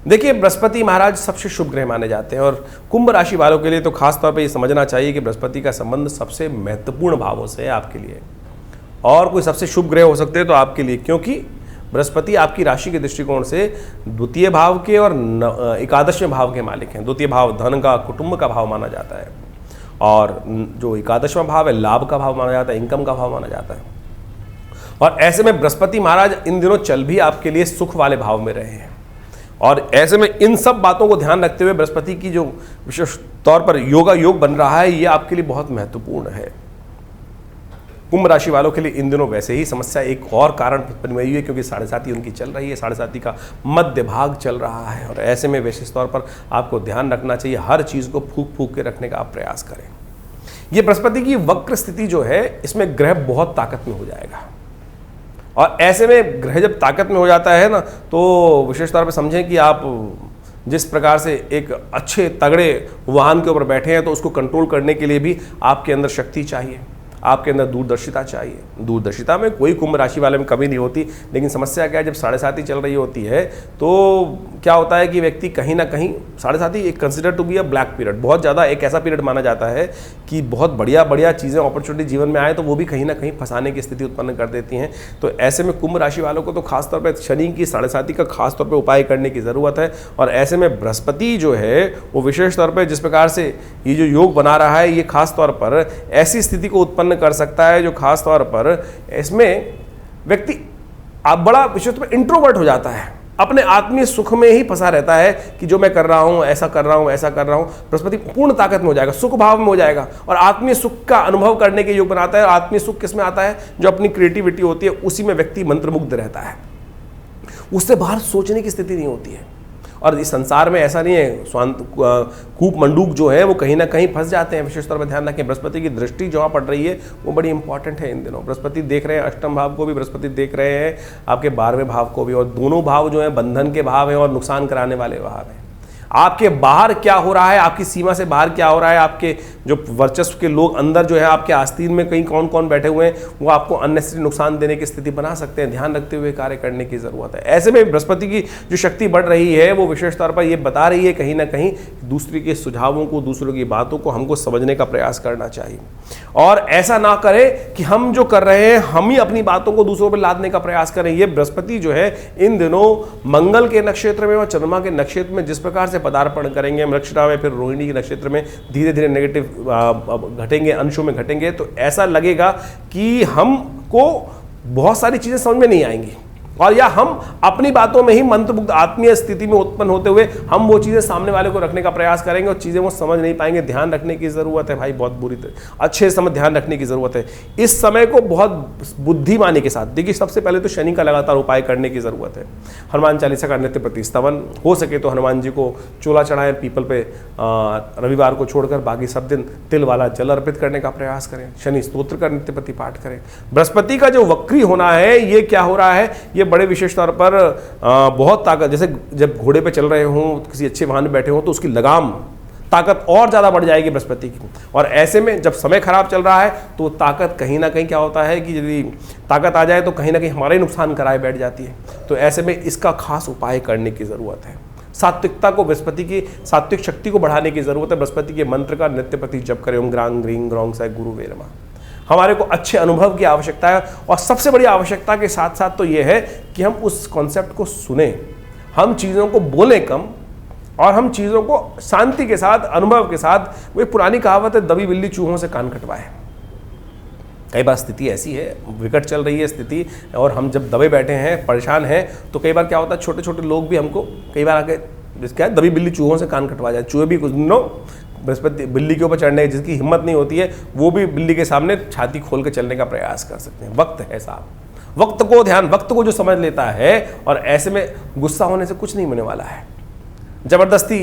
देखिए, बृहस्पति महाराज सबसे शुभ ग्रह माने जाते हैं और कुंभ राशि वालों के लिए तो खास तौर पे ये समझना चाहिए कि बृहस्पति का संबंध सबसे महत्वपूर्ण भावों से है आपके लिए। और कोई सबसे शुभ ग्रह हो सकते हैं तो आपके लिए, क्योंकि बृहस्पति आपकी राशि के दृष्टिकोण से द्वितीय भाव के और एकादशवें भाव के मालिक हैं। द्वितीय भाव धन का, कुटुंब का भाव माना जाता है और जो एकादशवां भाव है लाभ का भाव माना जाता है, इनकम का भाव माना जाता है। और ऐसे में बृहस्पति महाराज इन दिनों चल भी आपके लिए सुख वाले भाव में रहे हैं और ऐसे में इन सब बातों को ध्यान रखते हुए बृहस्पति की जो विशेष तौर पर योग बन रहा है, ये आपके लिए बहुत महत्वपूर्ण है। कुंभ राशि वालों के लिए इन दिनों वैसे ही समस्या एक और कारण उत्पन्न हुई है, क्योंकि 7.5 उनकी चल रही है, 7.5 का मध्य भाग चल रहा है और ऐसे में विशेष तौर पर आपको ध्यान रखना चाहिए, हर चीज़ को फूक फूक के रखने का आप प्रयास करें। ये बृहस्पति की वक्र स्थिति जो है, इसमें ग्रह बहुत ताकत में हो जाएगा और ऐसे में ग्रह जब ताकत में हो जाता है ना, तो विशेष तौर पर समझें कि आप जिस प्रकार से एक अच्छे तगड़े वाहन के ऊपर बैठे हैं तो उसको कंट्रोल करने के लिए भी आपके अंदर शक्ति चाहिए, आपके अंदर दूरदर्शिता चाहिए। दूरदर्शिता में कोई कुंभ राशि वाले में कमी नहीं होती, लेकिन समस्या क्या है, जब 7.5 चल रही होती है तो क्या होता है कि व्यक्ति कहीं ना कहीं 7.5 एक consider to be a black period, बहुत ज़्यादा एक ऐसा पीरियड माना जाता है कि बहुत बढ़िया चीज़ें अपॉर्चुनिटी जीवन में आए तो वो भी कहीं ना कहीं फंसाने की स्थिति उत्पन्न कर देती हैं। तो ऐसे में कुंभ राशि वालों को तो खासतौर पर शनि की 7.5 का खासतौर पर उपाय करने की ज़रूरत है और ऐसे में बृहस्पति जो है वो विशेष तौर पर जिस प्रकार से ये जो योग बना रहा है, ये खास तौर पर ऐसी स्थिति को उत्पन्न कर सकता है जो खास तौर पर इसमें व्यक्ति अब बड़ा विशेष तौर पर इंट्रोवर्ट हो जाता है, अपने आत्मीय सुख में ही फंसा रहता है कि जो मैं कर रहा हूं, ऐसा कर रहा हूं, ऐसा कर रहा हूं। बृहस्पति पूर्ण ताकत में हो जाएगा, सुख भाव में हो जाएगा और आत्मीय सुख का अनुभव करने के योग बनाता है। और आत्मीय सुख किसमें आता है, जो अपनी क्रिएटिविटी होती है उसी में व्यक्ति मंत्रमुग्ध रहता है, उससे बाहर सोचने की स्थिति नहीं होती है। और इस संसार में ऐसा नहीं है, कूप मंडूक जो है वो कहीं ना कहीं फंस जाते हैं। विशेष तौर पर ध्यान रखें, बृहस्पति की दृष्टि जहाँ पड़ रही है वो बड़ी इंपॉर्टेंट है इन दिनों। बृहस्पति देख रहे हैं अष्टम भाव को भी, बृहस्पति देख रहे हैं आपके 12वें भाव को भी और दोनों भाव जो है बंधन के भाव हैं और नुकसान कराने वाले भाव हैं। आपके बाहर क्या हो रहा है, आपकी सीमा से बाहर क्या हो रहा है, आपके जो वर्चस्व के लोग अंदर जो है आपके आस्तीन में कहीं कौन कौन बैठे हुए हैं, वो आपको अननेसेसरी नुकसान देने की स्थिति बना सकते हैं। ध्यान रखते हुए कार्य करने की जरूरत है। ऐसे में बृहस्पति की जो शक्ति बढ़ रही है वो विशेष तौर पर ये बता रही है कहीं ना कहीं दूसरे के सुझावों को, दूसरों की बातों को हमको समझने का प्रयास करना चाहिए और ऐसा ना करें कि हम जो कर रहे हैं हम ही अपनी बातों को दूसरों पर लादने का प्रयास करें। ये बृहस्पति जो है इन दिनों मंगल के नक्षत्र में और चंद्रमा के नक्षत्र में जिस प्रकार से पदार्पण करेंगे, मृगशिरा में फिर रोहिणी के नक्षत्र में धीरे धीरे नेगेटिव घटेंगे, अंशों में घटेंगे, तो ऐसा लगेगा कि हमको बहुत सारी चीजें समझ में नहीं आएंगी और या हम अपनी बातों में ही मंत्रमुग्ध आत्मीय स्थिति में उत्पन्न होते हुए हम वो चीजें सामने वाले को रखने का प्रयास करेंगे और चीजें वो समझ नहीं पाएंगे। ध्यान रखने की जरूरत है भाई, बहुत बुरी तरह अच्छे समय ध्यान रखने की जरूरत है। इस समय को बहुत बुद्धिमानी के साथ देखिए, सबसे पहले तो शनि का लगातार उपाय करने की जरूरत है। हनुमान चालीसा का नित्य प्रति स्तवन, हो सके तो हनुमान जी को चोला चढ़ाएं पीपल पे, रविवार को छोड़कर बाकी सब दिन तिल वाला जल अर्पित करने का प्रयास करें। शनि स्तोत्र का नित्य प्रति पाठ करें। बृहस्पति का जो वक्री होना है, ये क्या हो रहा है, ये बड़े विशेष तौर पर बहुत ताकत, जैसे जब घोड़े पे चल रहे हों, किसी अच्छे वाहन में बैठे हों तो उसकी लगाम ताकत और ज़्यादा बढ़ जाएगी बृहस्पति की। और ऐसे में जब समय खराब चल रहा है तो ताकत कहीं ना कहीं क्या होता है कि यदि ताकत आ जाए तो कहीं ना कहीं हमारा ही नुकसान कराए बैठ जाती है। तो ऐसे में इसका खास उपाय करने की ज़रूरत है। सात्विकता को, बृहस्पति की सात्विक शक्ति को बढ़ाने की ज़रूरत है। बृहस्पति के मंत्र का नित्य प्रति जप करें, ओम ग्रांग ग्रीं ग्रौंग साई गुरु वे नमः। हमारे को अच्छे अनुभव की आवश्यकता है और सबसे बड़ी आवश्यकता के साथ साथ तो यह है कि हम उस कॉन्सेप्ट को सुने, हम चीज़ों को बोलें कम और हम चीज़ों को शांति के साथ, अनुभव के साथ। वो पुरानी कहावत है, दबी बिल्ली चूहों से कान कटवाए। कई बार स्थिति ऐसी है, विकट चल रही है स्थिति और हम जब दबे बैठे हैं, परेशान हैं, तो कई बार क्या होता है, छोटे छोटे लोग भी हमको कई बार आके जिसका है दबी बिल्ली चूहों से कान कटवा जाए। चूहे भी कुछ दिनों बृहस्पति बिल्ली के ऊपर चढ़ने, जिसकी हिम्मत नहीं होती है वो भी बिल्ली के सामने छाती खोल के चलने का प्रयास कर सकते हैं। वक्त है साहब, वक्त को ध्यान, वक्त को जो समझ लेता है और ऐसे में गुस्सा होने से कुछ नहीं होने वाला है, जबरदस्ती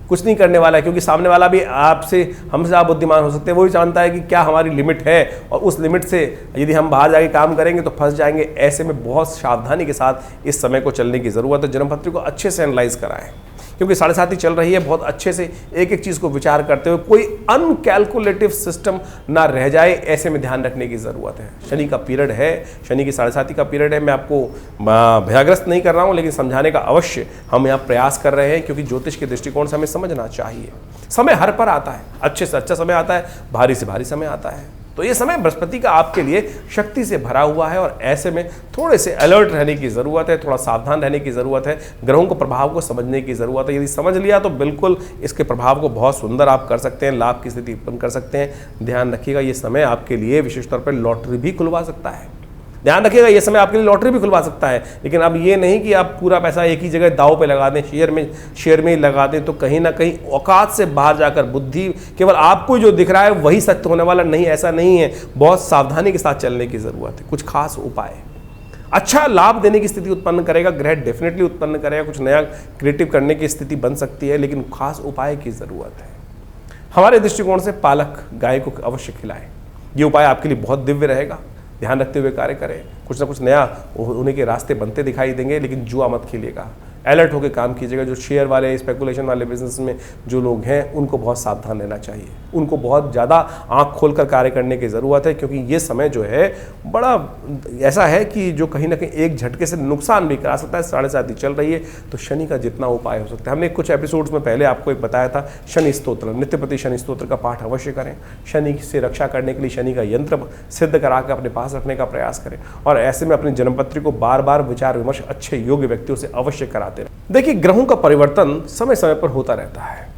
कुछ नहीं करने वाला है, क्योंकि सामने वाला भी आपसे, हमसे आप बुद्धिमान हो सकते हैं। वो भी जानता है कि क्या हमारी लिमिट है और उस लिमिट से यदि हम बाहर जाके काम करेंगे तो फंस जाएंगे। ऐसे में बहुत सावधानी के साथ इस समय को चलने की ज़रूरत है। जन्मपत्री को अच्छे से एनालाइज कराएं क्योंकि 7.5 चल रही है, बहुत अच्छे से एक एक चीज़ को विचार करते हुए कोई अनकैलकुलेटिव सिस्टम ना रह जाए, ऐसे में ध्यान रखने की ज़रूरत है। शनि का पीरियड है, शनि की 7.5 का पीरियड है। मैं आपको भयग्रस्त नहीं कर रहा हूँ, लेकिन समझाने का अवश्य हम यहाँ प्रयास कर रहे हैं, क्योंकि ज्योतिष के दृष्टिकोण से हमें समझना चाहिए। समय हर पर आता है, अच्छे से अच्छा समय आता है, भारी से भारी समय आता है। तो ये समय बृहस्पति का आपके लिए शक्ति से भरा हुआ है, और ऐसे में थोड़े से अलर्ट रहने की ज़रूरत है, थोड़ा सावधान रहने की ज़रूरत है, ग्रहों के प्रभाव को समझने की ज़रूरत है। यदि समझ लिया तो बिल्कुल इसके प्रभाव को बहुत सुंदर आप कर सकते हैं, लाभ की स्थिति उत्पन्न कर सकते हैं। ध्यान रखिएगा, ये समय आपके लिए विशेष तौर पर लॉटरी भी खुलवा सकता है। ध्यान रखिएगा, ये समय आपके लिए लॉटरी भी खुलवा सकता है, लेकिन अब ये नहीं कि आप पूरा पैसा एक ही जगह दांव पे लगा दें, शेयर में ही लगा दें, तो कहीं ना कहीं औकात से बाहर जाकर बुद्धि केवल आपको जो दिख रहा है वही सत्य होने वाला नहीं, ऐसा नहीं है। बहुत सावधानी के साथ चलने की ज़रूरत है। कुछ खास उपाय अच्छा लाभ देने की स्थिति उत्पन्न करेगा, ग्रह डेफिनेटली उत्पन्न करेगा, कुछ नया क्रिएटिव करने की स्थिति बन सकती है, लेकिन खास उपाय की ज़रूरत है। हमारे दृष्टिकोण से पालक गाय को अवश्य खिलाएं, ये उपाय आपके लिए बहुत दिव्य रहेगा। ध्यान रखते हुए कार्य करें, कुछ ना कुछ नया होने के रास्ते बनते दिखाई देंगे, लेकिन जुआ मत खेलिएगा, अलर्ट होकर काम कीजिएगा। जो शेयर वाले, स्पेकुलेशन वाले बिजनेस में जो लोग हैं, उनको बहुत सावधान रहना चाहिए, उनको बहुत ज़्यादा आंख खोलकर कार्य करने की ज़रूरत है, क्योंकि ये समय जो है बड़ा ऐसा है कि जो कहीं ना कहीं एक झटके से नुकसान भी करा सकता है। 7.5 चल रही है, तो शनि का जितना उपाय हो सकता है, हमने कुछ एपिसोड्स में पहले आपको एक बताया था, शनि स्तोत्र, नित्यपति शनि स्तोत्र का पाठ अवश्य करें। शनि से रक्षा करने के लिए शनि का यंत्र सिद्ध करा कर अपने पास रखने का प्रयास करें, और ऐसे में अपनी जन्मपत्री को बार बार विचार विमर्श अच्छे योग्य व्यक्तियों से अवश्य कराते रहे। देखिए, ग्रहों का परिवर्तन समय समय पर होता रहता है।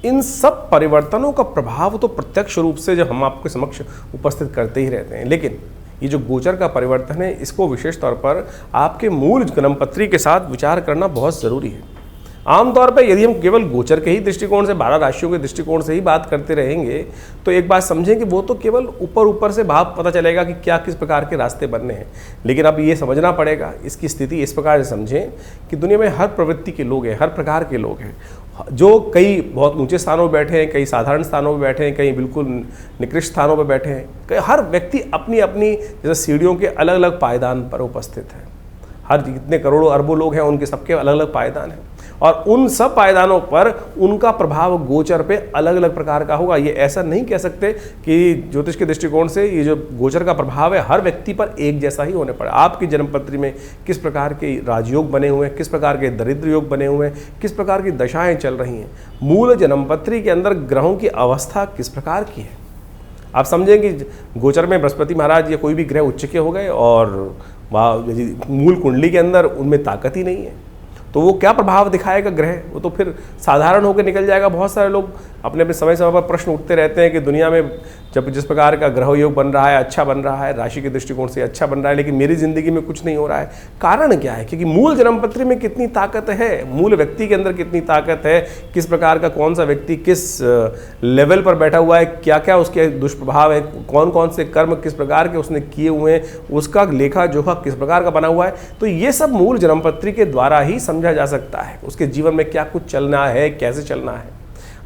इन सब परिवर्तनों का प्रभाव तो प्रत्यक्ष रूप से जब हम आपके समक्ष उपस्थित करते ही रहते हैं, लेकिन ये जो गोचर का परिवर्तन है, इसको विशेष तौर पर आपके मूल जन्मपत्री के साथ विचार करना बहुत ज़रूरी है। आमतौर पर यदि हम केवल गोचर के ही दृष्टिकोण से, 12 राशियों के दृष्टिकोण से ही बात करते रहेंगे, तो एक बात समझें कि वो तो केवल ऊपर ऊपर से भाव पता चलेगा कि क्या किस प्रकार के रास्ते बनने हैं। लेकिन अब ये समझना पड़ेगा, इसकी स्थिति इस प्रकार से समझें कि दुनिया में हर प्रवृत्ति के लोग हैं, हर प्रकार के लोग हैं, जो कई बहुत ऊंचे स्थानों पर बैठे हैं, कई साधारण स्थानों पर बैठे हैं, कई बिल्कुल निकृष्ट स्थानों पर बैठे हैं। हर व्यक्ति अपनी अपनी जैसे सीढ़ियों के अलग अलग पायदान पर उपस्थित है। हर जितने करोड़ों अरबों लोग हैं, उनके सबके अलग अलग पायदान हैं, और उन सब पायदानों पर उनका प्रभाव गोचर पे अलग अलग प्रकार का होगा। ये ऐसा नहीं कह सकते कि ज्योतिष के दृष्टिकोण से ये जो गोचर का प्रभाव है हर व्यक्ति पर एक जैसा ही होने पड़े। आपकी जन्मपत्री में किस प्रकार के राजयोग बने हुए हैं, किस प्रकार के दरिद्र योग बने हुए हैं, किस प्रकार की दशाएं चल रही हैं, मूल जन्मपत्री के अंदर ग्रहों की अवस्था किस प्रकार की है। आप समझें कि गोचर में बृहस्पति महाराज या कोई भी ग्रह उच्च के हो गए, और मूल कुंडली के अंदर उनमें ताकत ही नहीं है, तो वो क्या प्रभाव दिखाएगा ग्रह, वो तो फिर साधारण होकर निकल जाएगा। बहुत सारे लोग अपने अपने समय समय पर प्रश्न उठते रहते हैं कि दुनिया में जब जिस प्रकार का ग्रह योग बन रहा है, अच्छा बन रहा है, राशि के दृष्टिकोण से अच्छा बन रहा है, लेकिन मेरी जिंदगी में कुछ नहीं हो रहा है। कारण क्या है? क्योंकि मूल जन्मपत्री में कितनी ताकत है, मूल व्यक्ति के अंदर कितनी ताकत है, किस प्रकार का कौन सा व्यक्ति किस लेवल पर बैठा हुआ है, क्या क्या उसके दुष्प्रभाव है, कौन कौन से कर्म किस प्रकार के उसने किए हुए हैं, उसका लेखा जोखा किस प्रकार का बना हुआ है, तो ये सब मूल जन्मपत्री के द्वारा ही समझा जा सकता है। उसके जीवन में क्या कुछ चलना है, कैसे चलना है।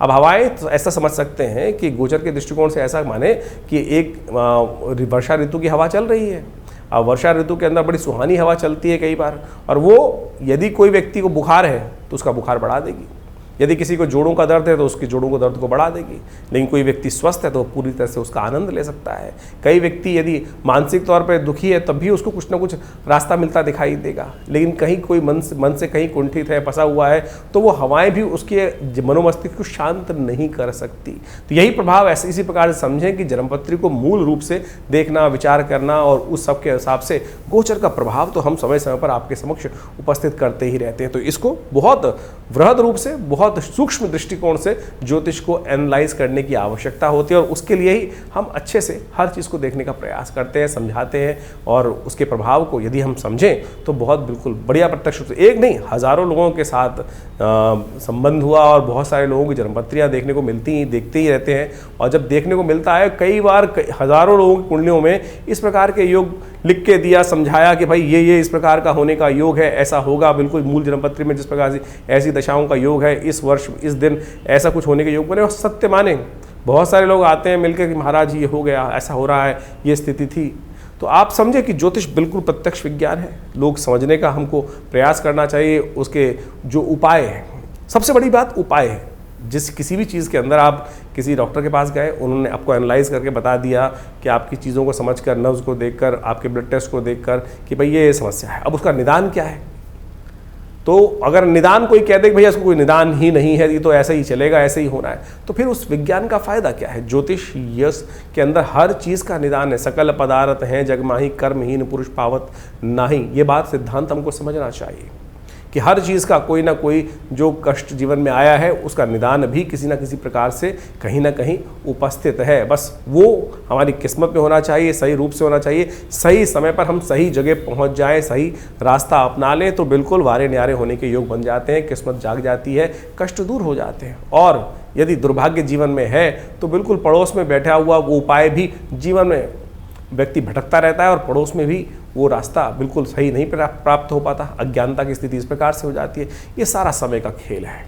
अब हवाएं तो ऐसा समझ सकते हैं कि गोचर के दृष्टिकोण से ऐसा माने कि एक वर्षा ऋतु की हवा चल रही है। अब वर्षा ऋतु के अंदर बड़ी सुहानी हवा चलती है कई बार, और वो यदि कोई व्यक्ति को बुखार है तो उसका बुखार बढ़ा देगी, यदि किसी को जोड़ों का दर्द है तो उसके जोड़ों को दर्द को बढ़ा देगी। लेकिन कोई व्यक्ति स्वस्थ है तो पूरी तरह से उसका आनंद ले सकता है। कई व्यक्ति यदि मानसिक तौर पर दुखी है तब भी उसको कुछ ना कुछ रास्ता मिलता दिखाई देगा। लेकिन कहीं कोई मन से कहीं कुंठित है, फंसा हुआ है, तो वो हवाएं भी उसके मनोमस्तिष्क को शांत नहीं कर सकती। तो यही प्रभाव ऐसे इसी प्रकार से समझें कि जन्मपत्री को मूल रूप से देखना, विचार करना, और उस सब के हिसाब से गोचर का प्रभाव तो हम समय समय पर आपके समक्ष उपस्थित करते ही रहते हैं। तो इसको बहुत वृहद रूप से, बहुत सूक्ष्म दृष्टिकोण से ज्योतिष को एनालाइज करने की आवश्यकता होती है, और उसके लिए ही हम अच्छे से हर चीज़ को देखने का प्रयास करते हैं, समझाते हैं, और उसके प्रभाव को यदि हम समझें तो बहुत बिल्कुल बढ़िया प्रत्यक्ष रूप से, एक नहीं हज़ारों लोगों के साथ संबंध हुआ, और बहुत सारे लोगों की जन्मपत्रियाँ देखने को देखते ही रहते हैं। और जब देखने को मिलता है, कई बार हज़ारों लोगों की कुंडलियों में इस प्रकार के योग लिख के दिया, समझाया कि भाई ये इस प्रकार का होने का योग है, ऐसा होगा, बिल्कुल मूल जन्मपत्री में जिस प्रकार से ऐसी दशाओं का योग है, इस वर्ष इस दिन ऐसा कुछ होने के योग बने, और सत्य माने। बहुत सारे लोग आते हैं मिलकर कि महाराज ये हो गया, ऐसा हो रहा है, ये स्थिति थी। तो आप समझे कि ज्योतिष बिल्कुल प्रत्यक्ष विज्ञान है, लोग समझने का हमको प्रयास करना चाहिए। उसके जो उपाय हैं, सबसे बड़ी बात उपाय है। जिस किसी भी चीज़ के अंदर आप किसी डॉक्टर के पास गए, उन्होंने आपको एनालाइज करके बता दिया कि आपकी चीज़ों को समझकर, नर्व्स को देखकर, आपके ब्लड टेस्ट को देखकर कि भाई ये समस्या है, अब उसका निदान क्या है। तो अगर निदान कोई कह दे कि भैया इसको कोई निदान ही नहीं है, ये तो ऐसे ही चलेगा, ऐसे ही होना है, तो फिर उस विज्ञान का फायदा क्या है। ज्योतिष यश के अंदर हर चीज़ का निदान है। सकल पदार्थ हैं जगमाही, कर्महीन पुरुष पावत नाही। ये बात सिद्धांत हमको समझना चाहिए कि हर चीज़ का कोई ना कोई जो कष्ट जीवन में आया है उसका निदान भी किसी ना किसी प्रकार से कहीं ना कहीं उपस्थित है। बस वो हमारी किस्मत में होना चाहिए, सही रूप से होना चाहिए, सही समय पर हम सही जगह पहुंच जाएं, सही रास्ता अपना लें तो बिल्कुल वारे न्यारे होने के योग बन जाते हैं, किस्मत जाग जाती है, कष्ट दूर हो जाते हैं। और यदि दुर्भाग्य जीवन में है तो बिल्कुल पड़ोस में बैठा हुआ वो उपाय भी जीवन में व्यक्ति भटकता रहता है और पड़ोस में भी वो रास्ता बिल्कुल सही नहीं प्राप्त हो पाता। अज्ञानता की स्थिति इस प्रकार से हो जाती है। ये सारा समय का खेल है,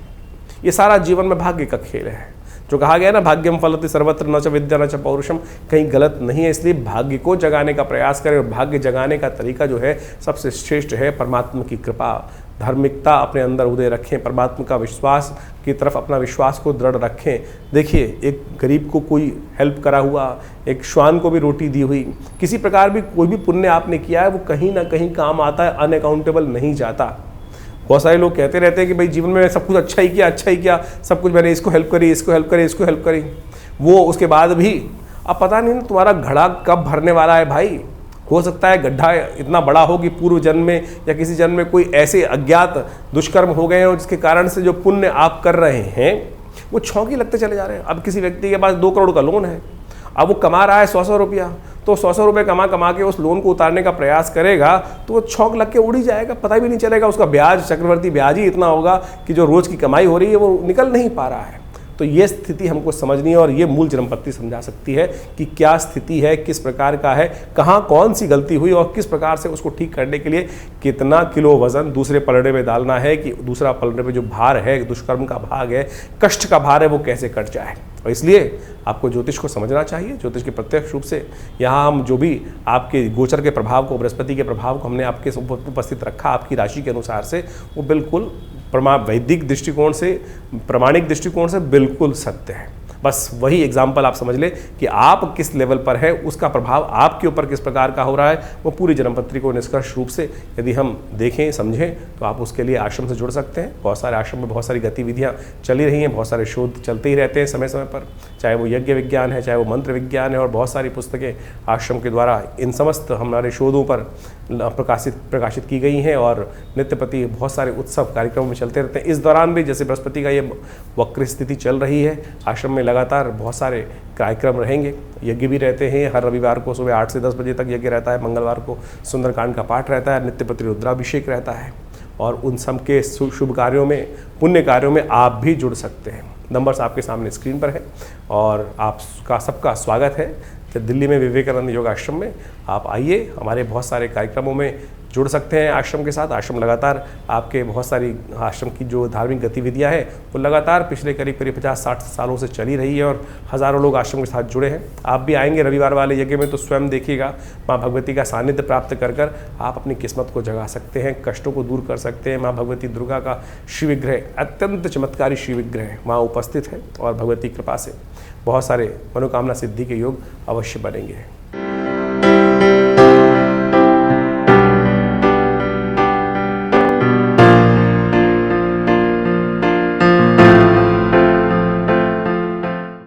ये सारा जीवन में भाग्य का खेल है। जो कहा गया ना, भाग्यम फलति सर्वत्र न च विद्या न च पौरुषम, कहीं गलत नहीं है। इसलिए भाग्य को जगाने का प्रयास करें और भाग्य जगाने का तरीका जो है सबसे श्रेष्ठ है परमात्मा की कृपा, धार्मिकता अपने अंदर उदय रखें, परमात्मा का विश्वास की तरफ अपना विश्वास को दृढ़ रखें। देखिए, एक गरीब को कोई हेल्प करा हुआ, एक श्वान को भी रोटी दी हुई, किसी प्रकार भी कोई भी पुण्य आपने किया है वो कहीं ना कहीं काम आता है, अनअकाउंटेबल नहीं जाता। बहुत सारे लोग कहते रहते हैं कि भाई जीवन में सब कुछ अच्छा ही किया, अच्छा ही किया, सब कुछ मैंने इसको हेल्प करी, इसको हेल्प करी, इसको हेल्प करी, वो उसके बाद भी अब पता नहीं तुम्हारा घड़ा कब भरने वाला है भाई। हो सकता है गड्ढा इतना बड़ा हो कि पूर्व जन्म में या किसी जन्म में कोई ऐसे अज्ञात दुष्कर्म हो गए हैं जिसके कारण से जो पुण्य आप कर रहे हैं वो छौंकी लगते चले जा रहे हैं। अब किसी व्यक्ति के पास 2 करोड़ का लोन है, अब वो कमा रहा है 100 रुपया, तो 100 रुपये कमा के उस लोन को उतारने का प्रयास करेगा तो वो छौंक लग के उड़ ही जाएगा, पता भी नहीं चलेगा। उसका ब्याज, चक्रवर्ती ब्याज ही इतना होगा कि जो रोज़ की कमाई हो रही है वो निकल नहीं पा रहा है। तो ये स्थिति हमको समझनी है और ये मूल जन्मपत्ति समझा सकती है कि क्या स्थिति है, किस प्रकार का है, कहाँ कौन सी गलती हुई और किस प्रकार से उसको ठीक करने के लिए कितना किलो वजन दूसरे पलड़े में डालना है कि दूसरा पलड़े में जो भार है, दुष्कर्म का भाग है, कष्ट का भार है, वो कैसे कट जाए। और इसलिए आपको ज्योतिष को समझना चाहिए। ज्योतिष के प्रत्यक्ष रूप से यहाँ हम जो भी आपके गोचर के प्रभाव को, बृहस्पति के प्रभाव को हमने आपके उपस्थित रखा आपकी राशि के अनुसार से, वो बिल्कुल वैदिक दृष्टिकोण से, प्रामाणिक दृष्टिकोण से बिल्कुल सत्य है। बस वही एग्जाम्पल आप समझ ले कि आप किस लेवल पर है, उसका प्रभाव आपके ऊपर किस प्रकार का हो रहा है, वो पूरी जन्मपत्री को निष्कर्ष रूप से यदि हम देखें, समझें तो आप उसके लिए आश्रम से जुड़ सकते हैं। बहुत सारे आश्रम में बहुत सारी गतिविधियाँ चली रही हैं, बहुत सारे शोध चलते ही रहते हैं समय समय पर, चाहे वो यज्ञ विज्ञान है, चाहे वो मंत्र विज्ञान है, और बहुत सारी पुस्तकें आश्रम के द्वारा इन समस्त हमारे शोधों पर प्रकाशित की गई हैं और नित्य प्रति बहुत सारे उत्सव कार्यक्रमों में चलते रहते हैं। इस दौरान भी जैसे बृहस्पति का ये वक्र स्थिति चल रही है, आश्रम में लगातार बहुत सारे कार्यक्रम रहेंगे। यज्ञ भी रहते हैं, हर रविवार को सुबह 8 से 10 बजे तक यज्ञ रहता है, मंगलवार को सुंदरकांड का पाठ रहता है, नित्य प्रति रुद्राभिषेक रहता है। और उन सब के शुभ कार्यों में, पुण्य कार्यों में आप भी जुड़ सकते हैं। नंबर्स आपके सामने स्क्रीन पर है और आपका सबका स्वागत है दिल्ली में विवेकानंद योग आश्रम में। आप आइए, हमारे बहुत सारे कार्यक्रमों में जुड़ सकते हैं आश्रम के साथ। आश्रम लगातार आपके बहुत सारी आश्रम की जो धार्मिक गतिविधियां हैं वो लगातार पिछले करीब 50-60 सालों से चली रही है और हज़ारों लोग आश्रम के साथ जुड़े हैं। आप भी आएंगे रविवार वाले यज्ञ में तो स्वयं देखिएगा, माँ भगवती का सानिध्य प्राप्त कर कर आप अपनी किस्मत को जगा सकते हैं, कष्टों को दूर कर सकते हैं। माँ भगवती दुर्गा का शिव विग्रह, अत्यंत चमत्कारी शिव विग्रह वहाँ उपस्थित है और भगवती कृपा से बहुत सारे मनोकामना सिद्धि के योग अवश्य बनेंगे।